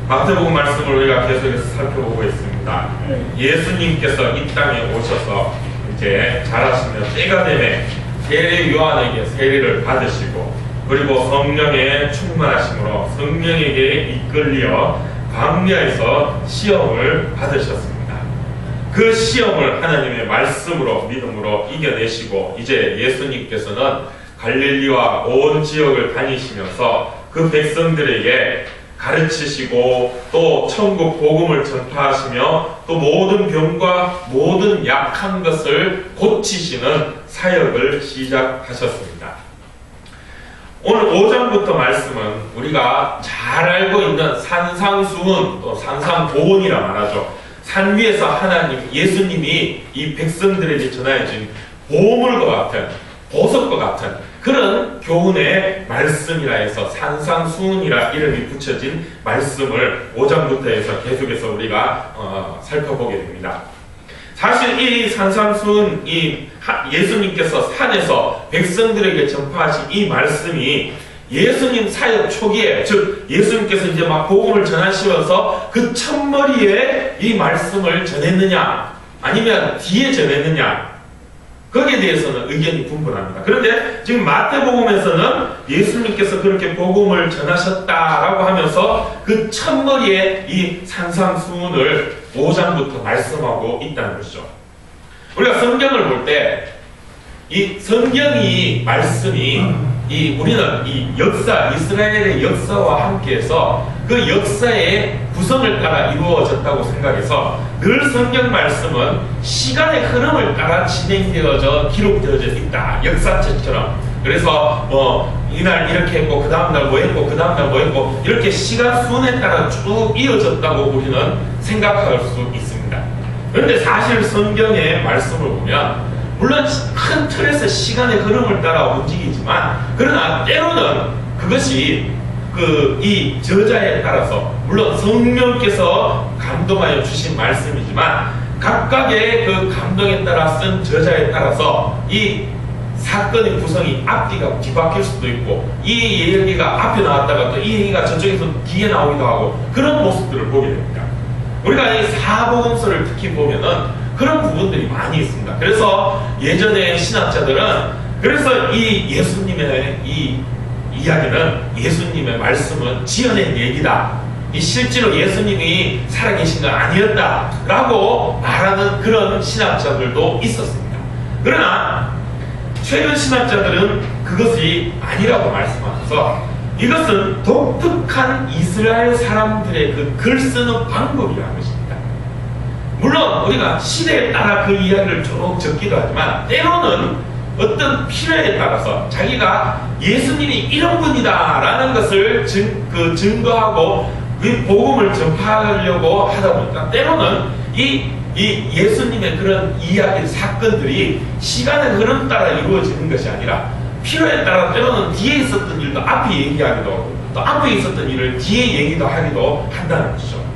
마태복음 말씀을 우리가 계속해서 살펴보고 있습니다. 예수님께서 이 땅에 오셔서 이제 자라시며 때가 되매 세례 요한에게 세례를 받으시고, 그리고 성령의 충만하심으로 성령에게 이끌려 광야에서 시험을 받으셨습니다. 그 시험을 하나님의 말씀으로 믿음으로 이겨내시고, 이제 예수님께서는 갈릴리와 온 지역을 다니시면서 그 백성들에게 가르치시고 또 천국 복음을 전파하시며 또 모든 병과 모든 약한 것을 고치시는 사역을 시작하셨습니다. 오늘 5장부터 말씀은 우리가 잘 알고 있는 산상수훈, 또 산상보훈이라 말하죠. 산 위에서 하나님, 예수님이 이 백성들에게 전하여진 보물과 같은, 보석과 같은 그런 교훈의 말씀이라 해서 산상수훈이라 이름이 붙여진 말씀을 5장부터 해서 계속해서 우리가 살펴보게 됩니다. 사실 이 산상수훈, 이 예수님께서 산에서 백성들에게 전파하신 이 말씀이 예수님 사역 초기에, 즉 예수님께서 이제 막 복음을 전하시면서 그 첫머리에 이 말씀을 전했느냐 아니면 뒤에 전했느냐, 거기에 대해서는 의견이 분분합니다. 그런데 지금 마태복음에서는 예수님께서 그렇게 복음을 전하셨다라고 하면서 그 첫머리에 이 산상수훈을 5장부터 말씀하고 있다는 것이죠. 우리가 성경을 볼 때 이 성경이 말씀이 우리는 이 역사, 이스라엘의 역사와 함께해서 그 역사의 구성을 따라 이루어졌다고 생각해서 늘 성경 말씀은 시간의 흐름을 따라 진행되어져 기록되어져 있다. 역사책처럼. 그래서 이날 이렇게 했고 그 다음날 뭐 했고 그 다음날 뭐 했고 이렇게 시간 순에 따라 쭉 이어졌다고 우리는 생각할 수 있습니다. 그런데 사실 성경의 말씀을 보면 물론 큰 틀에서 시간의 흐름을 따라 움직이지만, 그러나 때로는 그것이 이 저자에 따라서, 물론 성령께서 감동하여 주신 말씀이지만 각각의 그 감동에 따라 쓴 저자에 따라서 이 사건의 구성이 앞뒤가 뒤바뀔 수도 있고, 이 얘기가 앞에 나왔다가 또 이 얘기가 저쪽에서 뒤에 나오기도 하고, 그런 모습들을 보게 됩니다. 우리가 이 사복음서를 특히 보면은 그런 부분들이 많이 있습니다. 그래서 예전에 신학자들은 그래서 이 예수님의 이 이야기는, 예수님의 말씀은 지어낸 얘기다, 이 실제로 예수님이 살아계신 건 아니었다 라고 말하는 그런 신학자들도 있었습니다. 그러나 최근 신학자들은 그것이 아니라고 말씀하면서 이것은 독특한 이스라엘 사람들의 그 글 쓰는 방법이라는 것입니다. 물론 우리가 시대에 따라 그 이야기를 쭉 적기도 하지만 때로는 어떤 필요에 따라서 자기가 예수님이 이런 분이다 라는 것을 증거하고 그 복음을 전파하려고 하다 보니까 때로는 이 예수님의 그런 이야기, 사건들이 시간의 흐름 따라 이루어지는 것이 아니라 필요에 따라 때로는 뒤에 있었던 일도 앞에 얘기하기도 하고 또 앞에 있었던 일을 뒤에 얘기도 하기도 한다는 것이죠.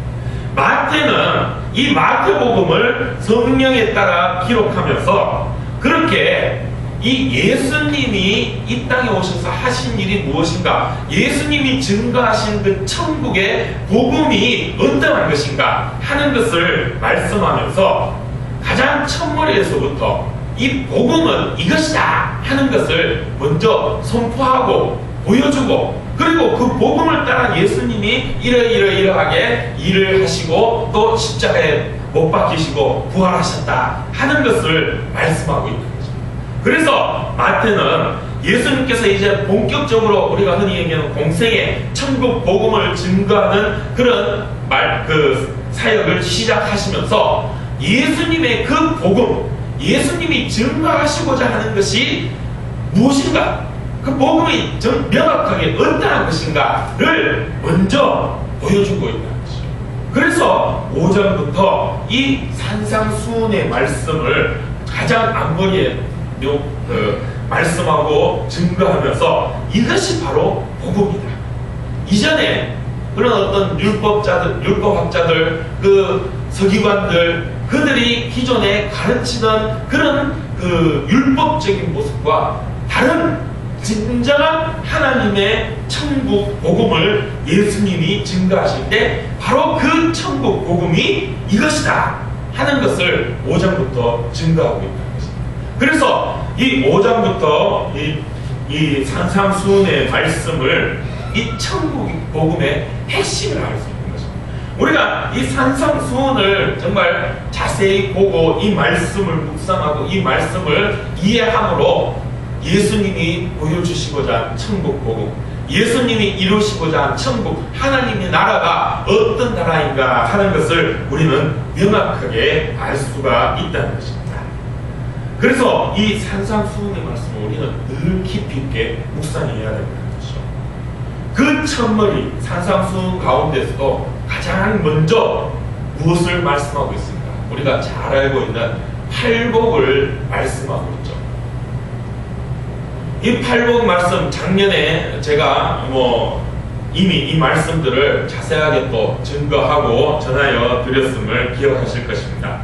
마태는 이 마태복음을 성령에 따라 기록하면서 그렇게 이 예수님이 이 땅에 오셔서 하신 일이 무엇인가, 예수님이 증거하신 그 천국의 복음이 어떠한 것인가 하는 것을 말씀하면서 가장 첫머리에서부터 이 복음은 이것이다 하는 것을 먼저 선포하고 보여주고, 그리고 그 복음을 따라 예수님이 이러이러하게 일을 하시고 또 십자가에 못 박히시고 부활하셨다 하는 것을 말씀하고 있는 거죠. 그래서 마태는 예수님께서 이제 본격적으로 우리가 흔히 얘기하는 공생의 천국 복음을 증거하는 그런 사역을 시작하시면서 예수님의 그 복음, 예수님이 증거하시고자 하는 것이 무엇인가, 그 복음이 명확하게 어떠한 것인가를 먼저 보여주고 있다는 것이죠. 그래서 5장부터 이 산상수훈의 말씀을 가장 앞머리에 말씀하고 증거하면서 이것이 바로 복음이다. 이전에 그런 어떤 율법학자들, 그 서기관들, 그들이 기존에 가르치던 그런 그 율법적인 모습과 다른 진정한 하나님의 천국 복음을 예수님이 증거하실 때 바로 그 천국 복음이 이것이다 하는 것을 5장부터 증거하고 있다는 것입니다. 그래서 이 5장부터 이 산상수훈의 말씀을 이 천국 복음의 핵심을 알 수 있는 것입니다. 우리가 이 산상수훈을 정말 자세히 보고 이 말씀을 묵상하고 이 말씀을 이해함으로 예수님이 보여주시고자 한 천국 복음, 예수님이 이루시고자 한 천국, 하나님의 나라가 어떤 나라인가 하는 것을 우리는 명확하게 알 수가 있다는 것입니다. 그래서 이 산상수훈의 말씀을 우리는 늘 깊이 있게 묵상해야 된다는 것이죠. 그 첫머리 산상수훈 가운데서도 가장 먼저 무엇을 말씀하고 있습니까? 우리가 잘 알고 있는 팔복을 말씀하고 있죠. 이 팔복 말씀 작년에 제가 이미 이 말씀들을 자세하게 또 증거하고 전하여 드렸음을 기억하실 것입니다.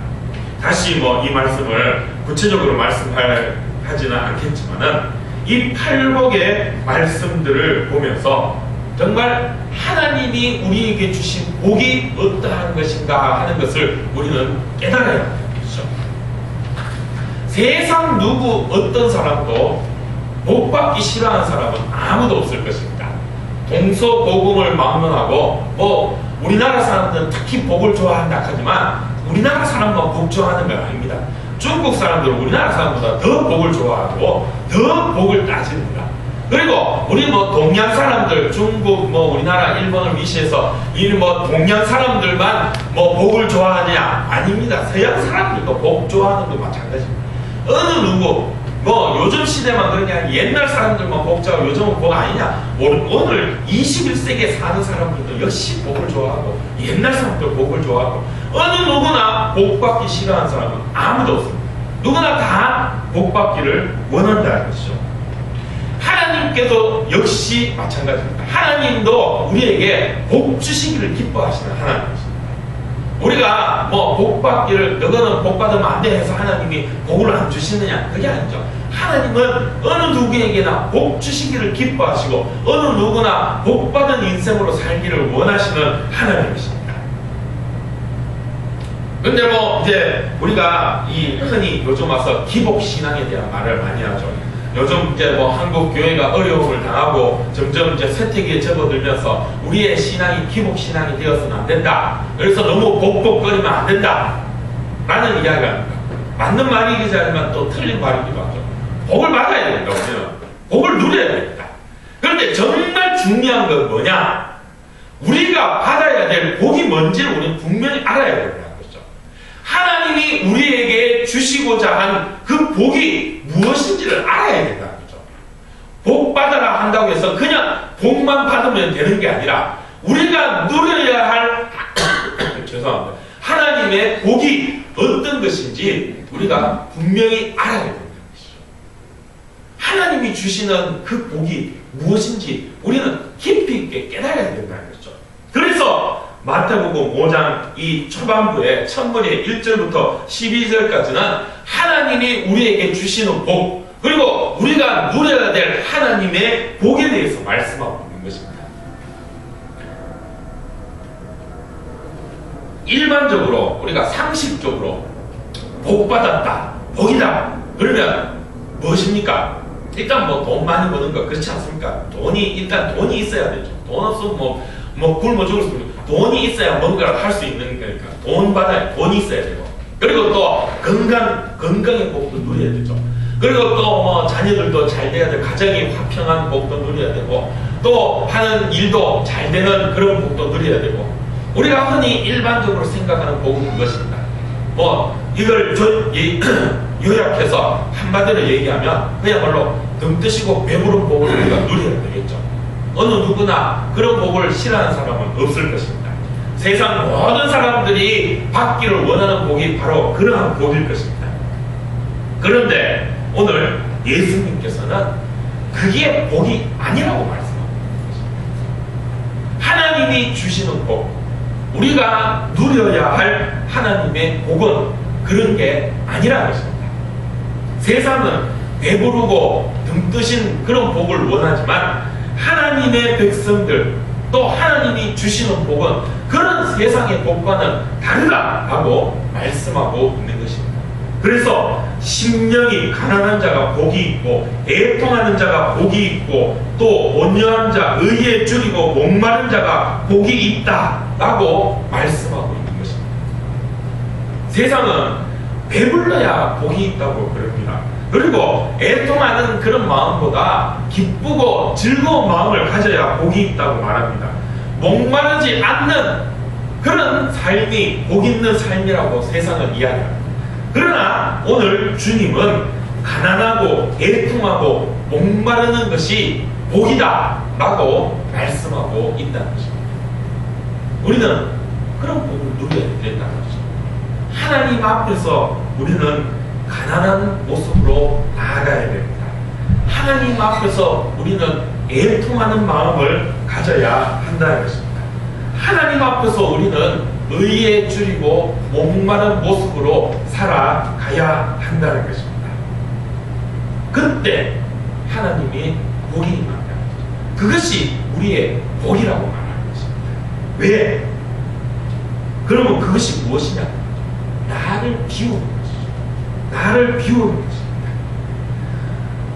다시 이 말씀을 구체적으로 말씀하지는 않겠지만은 이 팔복의 말씀들을 보면서 정말 하나님이 우리에게 주신 복이 어떠한 것인가 하는 것을 우리는 깨달아야 하는 것이죠. 세상 누구 어떤 사람도 복 받기 싫어하는 사람은 아무도 없을 것입니다. 동서복음을 막론하고 우리나라 사람들은 특히 복을 좋아한다 하지만 우리나라 사람만 복 좋아하는 건 아닙니다. 중국 사람들은 우리나라 사람보다 더 복을 좋아하고 더 복을 따집니다. 그리고 우리 동양 사람들, 중국 우리나라 일본을 위시해서 동양 사람들만 복을 좋아하냐? 아닙니다. 서양 사람들도 복 좋아하는 거 마찬가지입니다. 어느 누구 요즘 시대만 그러냐, 옛날 사람들만 복 좋아하고 요즘은 복 아니냐? 오늘 21세기에 사는 사람들도 역시 복을 좋아하고 옛날 사람들 복을 좋아하고 어느 누구나 복 받기 싫어하는 사람은 아무도 없습니다. 누구나 다 복 받기를 원한다는 것이죠. 하나님께도 역시 마찬가지입니다. 하나님도 우리에게 복 주시기를 기뻐하시는 하나님이십니다. 우리가 복 받기를 너는 복 받으면 안 돼 해서 하나님이 복을 안 주시느냐? 그게 아니죠. 하나님은 어느 누구에게나 복 주시기를 기뻐하시고 어느 누구나 복 받은 인생으로 살기를 원하시는 하나님이십니다. 근데 이제 우리가 흔히 요즘 와서 기복신앙에 대한 말을 많이 하죠. 요즘 이제 한국 교회가 어려움을 당하고 점점 이제 쇠퇴기에 접어들면서 우리의 신앙이 기복신앙이 되어서는 안 된다. 그래서 너무 복복거리면 안 된다. 라는 이야기가 합니다. 맞는 말이기도 하지만 또 틀린 말이기도 하죠. 복을 받아야 된다. 우리는 복을 누려야 됩니다. 그런데 정말 중요한 건 뭐냐? 우리가 받아야 될 복이 뭔지를 우리는 분명히 알아야 된다는 거죠. 하나님이 우리에게 주시고자 한 그 복이 무엇인지를 알아야 된다는 거죠. 복 받아라 한다고 해서 그냥 복만 받으면 되는 게 아니라 우리가 누려야 할 죄송합니다. 하나님의 복이 어떤 것인지 우리가 분명히 알아야 된다는 것이죠. 하나님이 주시는 그 복이 무엇인지 우리는 깊이 있게 깨달아야 된다는 거죠. 그래서 마태복음 5장 이 초반부에 첫머리에 1절부터 12절까지는 하나님이 우리에게 주시는 복, 그리고 우리가 누려야 될 하나님의 복에 대해서 말씀하고 있는 것입니다. 일반적으로 우리가 상식적으로 복 받았다, 복이다 그러면 무엇입니까? 일단 돈 많이 버는 거 그렇지 않습니까? 일단 돈이 있어야 되죠. 돈 없으면 굶어 죽을 수 있는, 돈이 있어야 뭔가를 할 수 있는 거니까 돈 받아야 돈이 있어야 되고, 그리고 또 건강의 복도 누려야 되죠. 그리고 또 자녀들도 잘 돼야 되고 가정이 화평한 복도 누려야 되고 또 하는 일도 잘 되는 그런 복도 누려야 되고, 우리가 흔히 일반적으로 생각하는 복은 그것입니다. 이걸 요약해서 한마디로 얘기하면 그야말로 등 뜨시고 배부른 복을 우리가 누려야 되겠죠. 어느 누구나 그런 복을 싫어하는 사람은 없을 것입니다. 세상 모든 사람들이 받기를 원하는 복이 바로 그러한 복일 것입니다. 그런데 오늘 예수님께서는 그게 복이 아니라고 말씀합니다. 하나님이 주시는 복, 우리가 누려야 할 하나님의 복은 그런 게 아니라는 것입니다. 세상은 배부르고 등뜨신 그런 복을 원하지만 하나님의 백성들 또 하나님이 주시는 복은 그런 세상의 복과는 다르다라고 말씀하고 있는 것입니다. 그래서 심령이 가난한 자가 복이 있고 애통하는 자가 복이 있고 또 온유한 자 의에 줄이고 목마른 자가 복이 있다라고 말씀하고 있는 것입니다. 세상은 배불러야 복이 있다고 그럽니다. 그리고 애통하는 그런 마음보다 기쁘고 즐거운 마음을 가져야 복이 있다고 말합니다. 목마르지 않는 그런 삶이 복 있는 삶이라고 세상은 이야기합니다. 그러나 오늘 주님은 가난하고 애통하고 목마르는 것이 복이다 라고 말씀하고 있다는 것입니다. 우리는 그런 복을 누려야 된다는 것입니다. 하나님 앞에서 우리는 가난한 모습으로 나아가야 됩니다. 하나님 앞에서 우리는 애통하는 마음을 가져야 한다는 것입니다. 하나님 앞에서 우리는 의에 줄이고 목마른 모습으로 살아가야 한다는 것입니다. 그때 하나님이 복이 임한다. 그것이 우리의 복이라고 말하는 것입니다. 왜? 그러면 그것이 무엇이냐? 나를 비우는 것이죠. 나를 비우는 것입니다.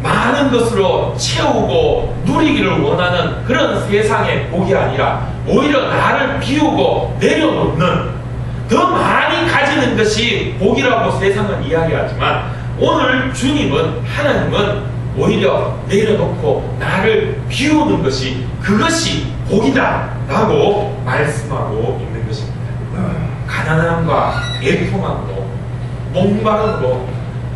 많은 것으로 채우고 누리기를 원하는 그런 세상의 복이 아니라 오히려 나를 비우고 내려놓는 더 많이 가지는 것이 복이라고 세상은 이야기하지만 오늘 주님은 하나님은 오히려 내려놓고 나를 비우는 것이 그것이 복이다 라고 말씀하고 있는 것입니다. 가난함과 애통함으로 목마름으로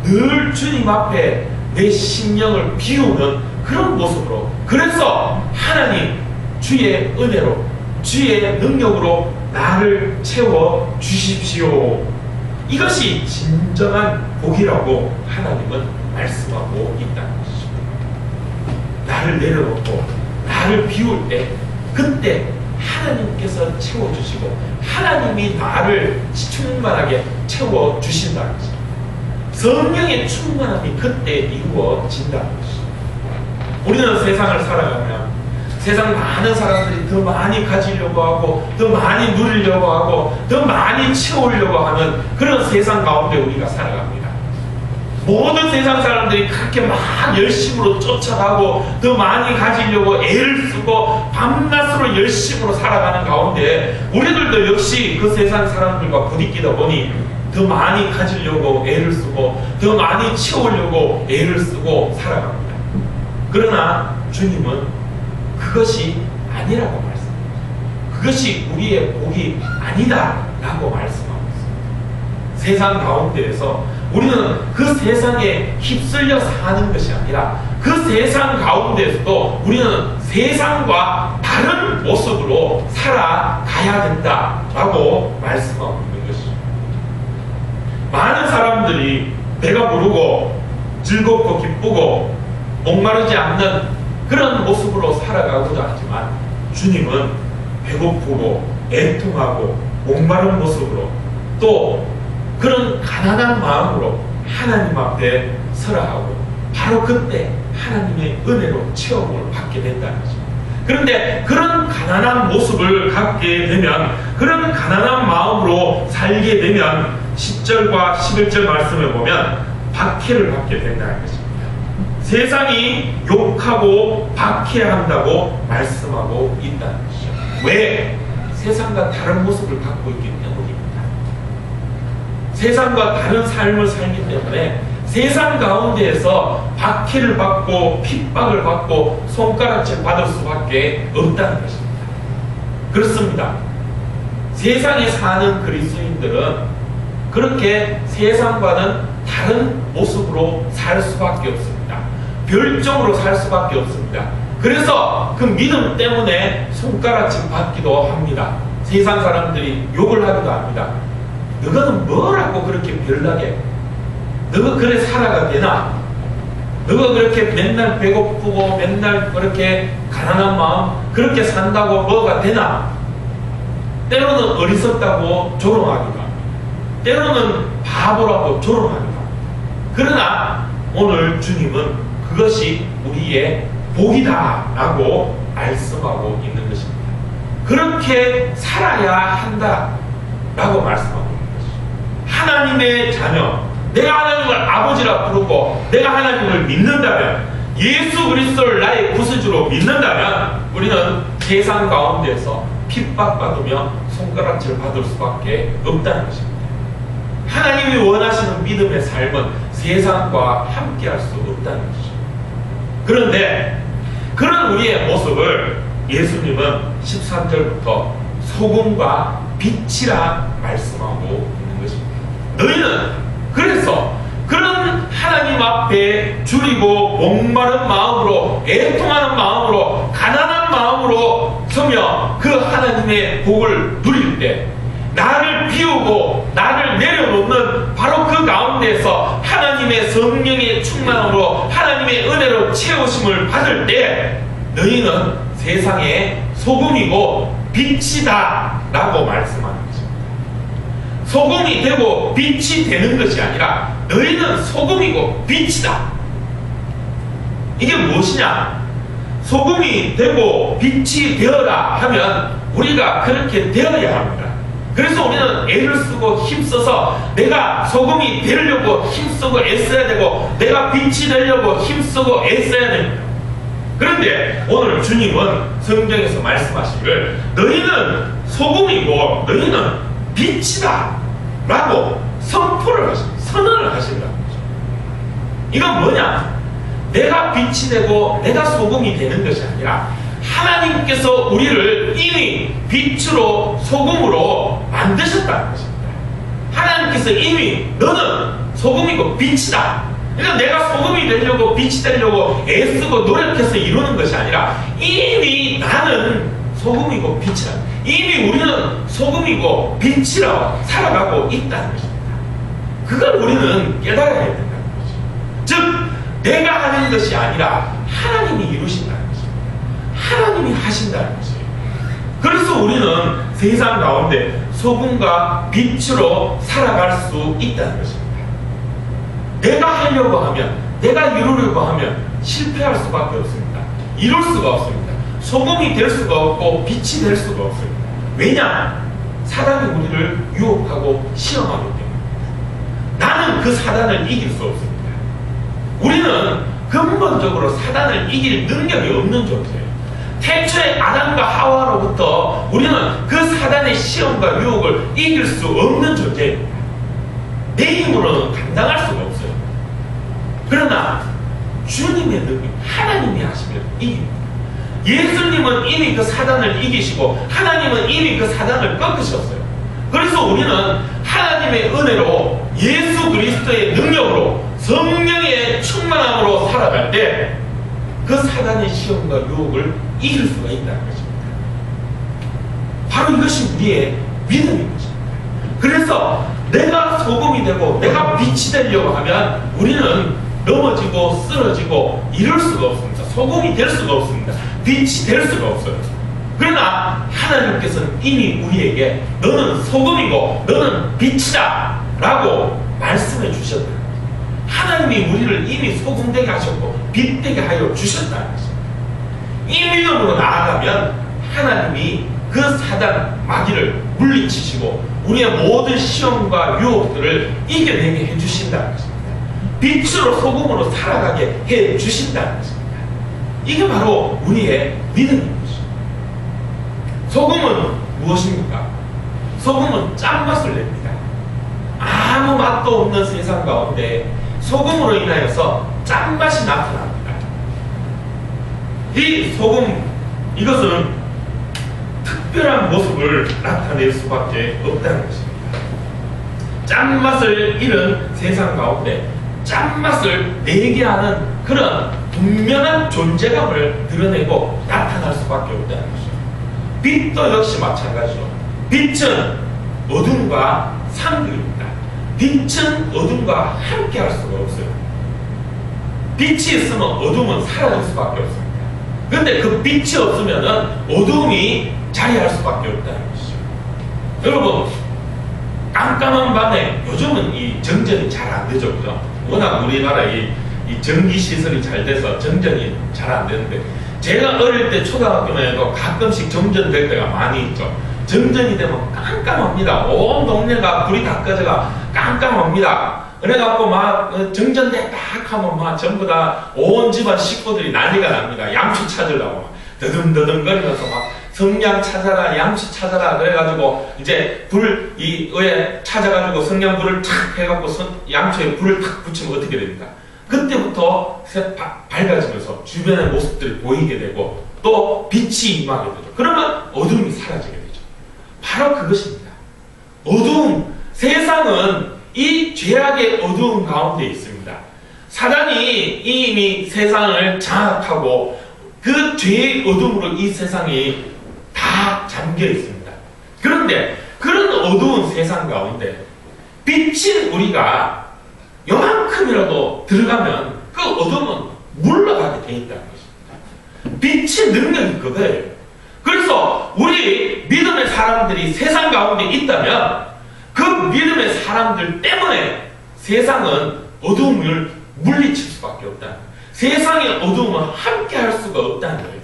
늘 주님 앞에 내 심령을 비우는 그런 모습으로 그래서 하나님 주의 은혜로 주의 능력으로 나를 채워 주십시오. 이것이 진정한 복이라고 하나님은 말씀하고 있다는 것이죠. 나를 내려놓고 나를 비울 때 그때 하나님께서 채워주시고 하나님이 나를 충만하게 채워주신다는 것입니다. 성령의 충만함이 그때 이루어진다는 것입니다. 우리는 세상을 살아가면 세상 많은 사람들이 더 많이 가지려고 하고 더 많이 누리려고 하고 더 많이 채우려고 하는 그런 세상 가운데 우리가 살아갑니다. 모든 세상 사람들이 그렇게 막 열심으로 쫓아가고 더 많이 가지려고 애를 쓰고 밤낮으로 열심으로 살아가는 가운데 우리들도 역시 그 세상 사람들과 부딪히다 보니 더 많이 가지려고 애를 쓰고 더 많이 채우려고 애를 쓰고 살아갑니다. 그러나 주님은 그것이 아니라고 말씀합니다. 그것이 우리의 복이 아니다라고 말씀하고 있습니다. 세상 가운데에서 우리는 그 세상에 휩쓸려 사는 것이 아니라 그 세상 가운데에서도 우리는 세상과 다른 모습으로 살아가야 된다라고 말씀하고 있는 것이죠. 많은 사람들이 배가 부르고 즐겁고 기쁘고 목마르지 않는 그런 모습으로 살아가고자 하지만 주님은 배고프고 애통하고 목마른 모습으로 또 그런 가난한 마음으로 하나님 앞에 서라 하고 바로 그때 하나님의 은혜로 체험을 받게 된다는 것입니다. 그런데 그런 가난한 모습을 갖게 되면 그런 가난한 마음으로 살게 되면 10절과 11절 말씀을 보면 박해를 받게 된다는 것입니다. 세상이 욕하고 박해한다고 말씀하고 있다는 것이죠. 왜? 세상과 다른 모습을 갖고 있기 때문입니다. 세상과 다른 삶을 살기 때문에 세상 가운데에서 박해를 받고 핍박을 받고 손가락질 받을 수밖에 없다는 것입니다. 그렇습니다. 세상에 사는 그리스도인들은 그렇게 세상과는 다른 모습으로 살 수밖에 없습니다. 별종으로 살 수밖에 없습니다. 그래서 그 믿음 때문에 손가락질 받기도 합니다. 세상 사람들이 욕을 하기도 합니다. 너는 뭐라고 그렇게 별나게 너가 그래 살아가 되나? 너가 그렇게 맨날 배고프고 맨날 그렇게 가난한 마음 그렇게 산다고 뭐가 되나? 때로는 어리석다고 조롱하기도 합니다. 때로는 바보라고 조롱합니다. 그러나 오늘 주님은 그것이 우리의 복이다라고 말씀하고 있는 것입니다. 그렇게 살아야 한다라고 말씀하고 있는 것입니다. 하나님의 자녀, 내가 하나님을 아버지라 부르고 내가 하나님을 믿는다면, 예수 그리스도를 나의 구세주로 믿는다면 우리는 세상 가운데서 핍박받으며 손가락질 받을 수밖에 없다는 것입니다. 하나님이 원하시는 믿음의 삶은 세상과 함께할 수 없다는 것이죠. 그런데 그런 우리의 모습을 예수님은 13절부터 소금과 빛이라 말씀하고 있는 것입니다. 너희는 그래서 그런 하나님 앞에 줄이고 목마른 마음으로, 애통하는 마음으로, 가난한 마음으로 서며 그 하나님의 복을 누릴 때, 나를 비우고 나를 내려놓는 바로 그 가운데서 하나님의 성령의 충만함으로 하나님의 은혜로 채우심을 받을 때 너희는 세상의 소금이고 빛이다 라고 말씀하는 것입니다. 소금이 되고 빛이 되는 것이 아니라 너희는 소금이고 빛이다. 이게 무엇이냐? 소금이 되고 빛이 되어라 하면 우리가 그렇게 되어야 합니다. 그래서 우리는 애를 쓰고 힘써서 내가 소금이 되려고 힘쓰고 애써야 되고 내가 빛이 되려고 힘쓰고 애써야 됩니다. 그런데 오늘 주님은 성경에서 말씀하시기를 너희는 소금이고 너희는 빛이다 라고 선포를 하십니다. 선언을 하신다는 거죠. 이건 뭐냐? 내가 빛이 되고 내가 소금이 되는 것이 아니라 하나님께서 우리를 이미 빛으로 소금으로 만드셨다는 것입니다. 하나님께서 이미 너는 소금이고 빛이다. 그러니까 내가 소금이 되려고 빛이 되려고 애쓰고 노력해서 이루는 것이 아니라 이미 나는 소금이고 빛이다. 이미 우리는 소금이고 빛이라 살아가고 있다는 것입니다. 그걸 우리는 깨달아야 된다는 거죠. 즉 내가 하는 것이 아니라 하나님이 이루신다는 것입니다. 하나님이 하신다는 것이에요. 그래서 우리는 세상 가운데 소금과 빛으로 살아갈 수 있다는 것입니다. 내가 하려고 하면, 내가 이루려고 하면 실패할 수밖에 없습니다. 이룰 수가 없습니다. 소금이 될 수가 없고 빛이 될 수가 없습니다. 왜냐? 사단이 우리를 유혹하고 시험하기 때문에. 나는 그 사단을 이길 수 없습니다. 우리는 근본적으로 사단을 이길 능력이 없는 존재예요. 태초의 아담과 하와로부터 우리는 그 사단의 시험과 유혹을 이길 수 없는 존재입니다. 내 힘으로는 감당할 수가 없어요. 그러나 주님의 능력, 하나님이 하시면 이깁니다. 예수님은 이미 그 사단을 이기시고 하나님은 이미 그 사단을 꺾으셨어요. 그래서 우리는 하나님의 은혜로 예수 그리스도의 능력으로 성령의 충만함으로 살아갈 때 그 사단의 시험과 유혹을 이길 수가 있다는 것입니다. 바로 이것이 우리의 믿음인 것입니다. 그래서 내가 소금이 되고 내가 빛이 되려고 하면 우리는 넘어지고 쓰러지고 이럴 수가 없습니다. 소금이 될 수가 없습니다. 빛이 될 수가 없어요. 그러나 하나님께서는 이미 우리에게 너는 소금이고 너는 빛이다 라고 말씀해 주셨다. 하나님이 우리를 이미 소금되게 하셨고 빛되게 하여 주셨다는 것입니다. 이 믿음으로 나아가면 하나님이 그 사단 마귀를 물리치시고 우리의 모든 시험과 유혹들을 이겨내게 해주신다는 것입니다. 빛으로 소금으로 살아가게 해주신다는 것입니다. 이게 바로 우리의 믿음인 것입니다. 소금은 무엇입니까? 소금은 짠맛을 냅니다. 아무 맛도 없는 세상 가운데 소금으로 인하여서 짠맛이 나타납니다. 이 소금, 이것은 특별한 모습을 나타낼 수밖에 없다는 것입니다. 짠맛을 잃은 세상 가운데 짠맛을 내게 하는 그런 분명한 존재감을 드러내고 나타날 수밖에 없다는 것이죠. 빛도 역시 마찬가지로 빛은 어둠과 상극입니다. 빛은 어둠과 함께 할 수가 없어요. 빛이 있으면 어둠은 사라질 수밖에 없습니다. 그런데 그 빛이 없으면 어둠이 자리할 수밖에 없다는 것이죠. 여러분, 깜깜한 밤에 요즘은 이 정전이 잘 안 되죠. 그죠? 워낙 우리나라 이 이 전기 시설이 잘 돼서 정전이 잘 안 되는데, 제가 어릴 때 초등학교만 해도 가끔씩 정전될 때가 많이 있죠. 정전이 되면 깜깜합니다. 온 동네가 불이 다 꺼져가 깜깜합니다. 그래갖고 막 정전돼 딱 하면 막 전부 다 온 집안 식구들이 난리가 납니다. 양초 찾으려고 막 더듬더듬거리면서 막 성냥 찾아라, 양초 찾아라 그래가지고 이제 불 이 의에 찾아가지고 성냥불을 탁 해갖고 양초에 불을 탁 붙이면 어떻게 됩니까? 그때부터 밝아지면서 주변의 모습들이 보이게 되고 또 빛이 임하게 되죠. 그러면 어둠이 사라지게 되죠. 바로 그것입니다. 어두움, 세상은 이 죄악의 어두움 가운데 있습니다. 사단이 이미 세상을 장악하고 그 죄의 어둠으로 이 세상이 다 잠겨 있습니다. 그런데 그런 어두운 세상 가운데 빛인 우리가 요만큼이라도 들어가면 그 어둠은 물러가게 돼 있다는 것입니다. 빛의 능력이 그거예요. 그래서 우리 믿음의 사람들이 세상 가운데 있다면 그 믿음의 사람들 때문에 세상은 어두움을 물리칠 수밖에 없다는 거예요. 세상의 어두움을 함께 할 수가 없다는 거예요.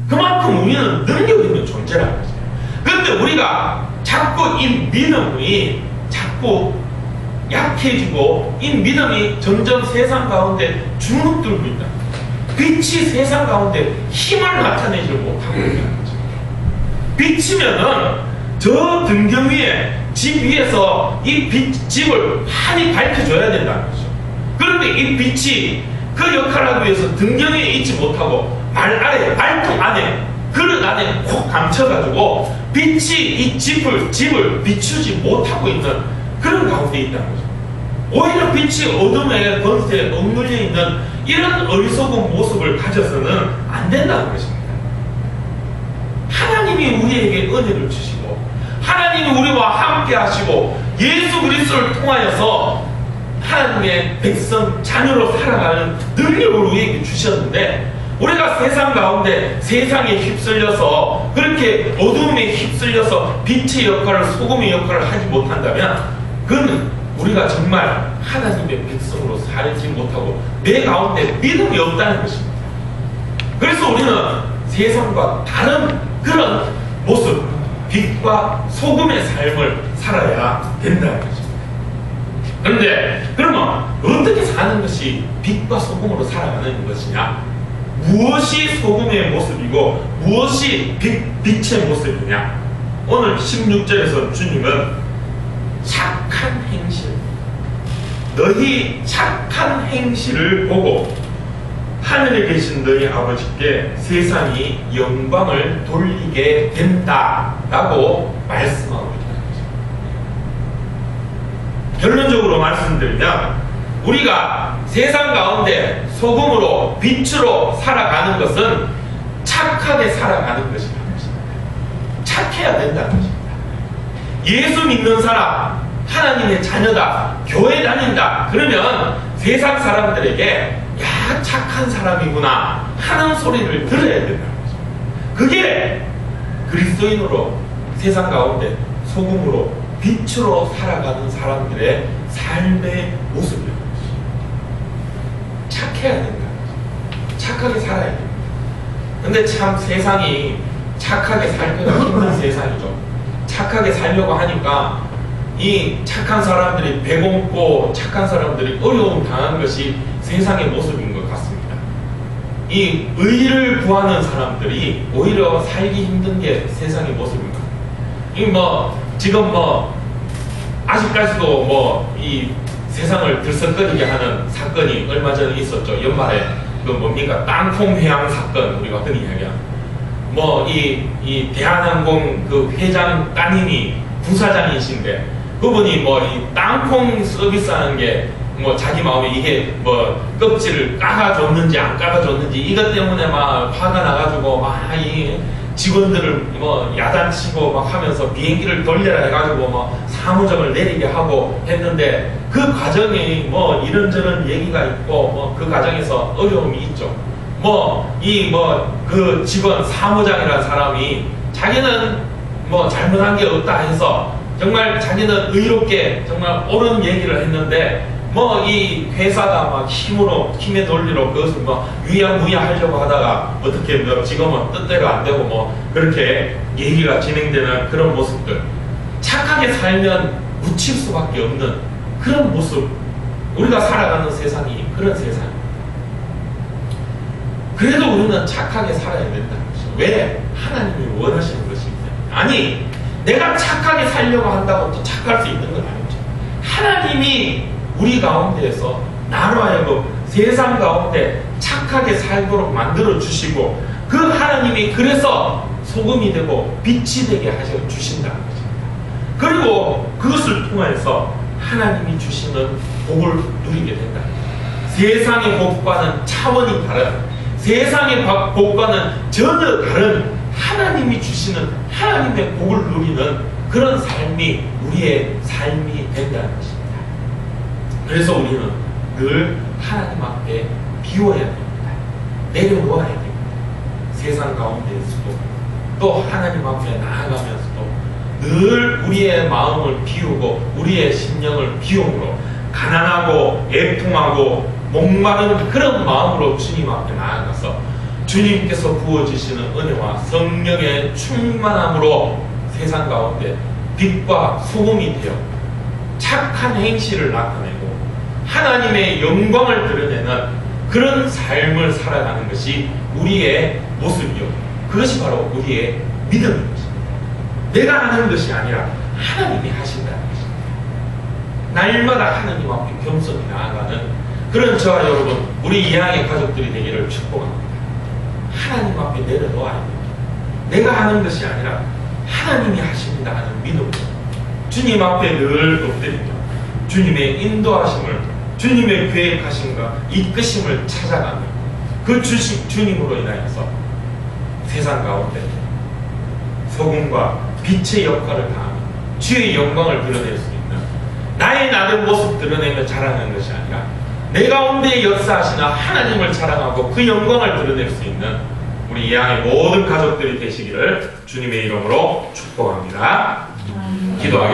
그만큼 우리는 능력 있는 존재라는 거죠. 그런데 우리가 자꾸 이 믿음이 자꾸 약해지고 이 믿음이 점점 세상 가운데 주눅들고 있다. 빛이 세상 가운데 힘을 나타내지 못하고 있다는 거죠. 빛이면은 저 등경 위에 집 위에서 이 집을 많이 밝혀줘야 된다는 거죠. 그런데 이 빛이 그 역할을 하기 위해서 등경 위에 있지 못하고 말통 안에, 그릇 안에 콕 감춰가지고 빛이 이 집을 비추지 못하고 있는 그런 가운데 있다는 거죠. 오히려 빛이 어둠의 권세에 억눌려 있는 이런 어리석은 모습을 가져서는 안 된다는 것입니다. 하나님이 우리에게 은혜를 주시고 하나님이 우리와 함께 하시고 예수 그리스도를 통하여서 하나님의 백성, 자녀로 살아가는 능력을 우리에게 주셨는데 우리가 세상 가운데 세상에 휩쓸려서 그렇게 어두움에 휩쓸려서 빛의 역할을, 소금의 역할을 하지 못한다면 그는 우리가 정말 하나님의 백성으로 살지 못하고 내 가운데 믿음이 없다는 것입니다. 그래서 우리는 세상과 다른 그런 모습, 빛과 소금의 삶을 살아야 된다는 것입니다. 그런데 그러면 어떻게 사는 것이 빛과 소금으로 살아가는 것이냐? 무엇이 소금의 모습이고 무엇이 빛의 모습이냐? 오늘 16절에서 주님은 착한 행실, 너희 착한 행실을 보고 하늘에 계신 너희 아버지께 세상이 영광을 돌리게 된다라고 말씀하고 있다는 거죠. 결론적으로 말씀드리면 우리가 세상 가운데 소금으로 빛으로 살아가는 것은 착하게 살아가는 것이라는 것입니다. 착해야 된다는 것입니다. 예수 믿는 사람, 하나님의 자녀다, 교회 다닌다 그러면 세상 사람들에게 야 착한 사람이구나 하는 소리를 들어야 된다는 거죠. 그게 그리스도인으로 세상 가운데 소금으로 빛으로 살아가는 사람들의 삶의 모습이라는 거죠. 착해야 된다는 거죠. 착하게 살아야 됩니다. 근데 참 세상이 착하게 살기가 힘든 세상이죠. 착하게 살려고 하니까 이 착한 사람들이 배고프고 착한 사람들이 어려움 당하는 것이 세상의 모습인 것 같습니다. 이 의를 구하는 사람들이 오히려 살기 힘든 게 세상의 모습입니다. 이 지금 아직까지도 이 세상을 들썩거리게 하는 사건이 얼마 전에 있었죠. 연말에 땅콩 회항 사건 우리가 흔히 이야기합니다. 이 대한항공 그 회장 따님이 부사장이신데 그분이 이 땅콩 서비스하는 게 자기 마음에 이게 껍질을 까가줬는지 안 까가줬는지 이것 때문에 막 화가 나가지고 이 직원들을 야단치고 막 하면서 비행기를 돌려라 해가지고 사무장을 내리게 하고 했는데 그 과정에 이런저런 얘기가 있고 그 과정에서 어려움이 있죠. 그 직원 사무장이라는 사람이 자기는 잘못한 게 없다 해서 정말 자기는 의롭게 정말 옳은 얘기를 했는데 뭐 이 회사가 막 힘의 논리로 그것을 뭐 유야무야 하려고 하다가 어떻게 뭐 지금은 뜻대로 안 되고 뭐 그렇게 얘기가 진행되는 그런 모습들, 착하게 살면 묻힐 수밖에 없는 그런 모습, 우리가 살아가는 세상이 그런 세상입니다. 그래도 우리는 착하게 살아야 된다는 것이죠. 왜? 하나님이 원하시는 것이기 때문에. 아니, 내가 착하게 살려고 한다고 또 착할 수 있는 건 아니죠. 하나님이 우리 가운데에서 나로 하여금 세상 가운데 착하게 살도록 만들어 주시고, 그 하나님이 그래서 소금이 되고 빛이 되게 하셔 주신다는 것입니다. 그리고 그것을 통해서 하나님이 주시는 복을 누리게 된다. 세상의 복과는 차원이 다른, 세상의 복과는 전혀 다른 하나님이 주시는 하나님의 복을 누리는 그런 삶이 우리의 삶이 된다는 것입니다. 그래서 우리는 늘 하나님 앞에 비워야 됩니다. 내려놓아야 됩니다. 세상 가운데에서도 또 하나님 앞에 나아가면서도 늘 우리의 마음을 비우고 우리의 심령을 비움으로 가난하고 애통하고 목마른 그런 마음으로 주님 앞에 나아가서 주님께서 부어주시는 은혜와 성령의 충만함으로 세상 가운데 빛과 소금이 되어 착한 행실을 나타내고 하나님의 영광을 드러내는 그런 삶을 살아가는 것이 우리의 모습이요, 그것이 바로 우리의 믿음인 것입니다. 내가 하는 것이 아니라 하나님이 하신다는 것입니다. 날마다 하나님 앞에 겸손히 나아가는 그런 저와 여러분, 우리 이양의 가족들이 되기를 축복합니다. 하나님 앞에 내려놓아야 됩니다. 내가 하는 것이 아니라 하나님이 하십니다 하는 믿음, 주님 앞에 늘 엎드리며 주님의 인도하심을, 주님의 계획하심과 이끄심을 찾아가며 그 주님으로 인하여서 세상 가운데 소금과 빛의 역할을 다하며 주의 영광을 드러낼 수 있는, 나의 나된 모습 드러내며 자랑하는 것이 아니라 내 가운데 역사하시는 하나님을 자랑하고 그 영광을 드러낼 수 있는 우리 이양의 모든 가족들이 되시기를 주님의 이름으로 축복합니다. 기도하겠습니다.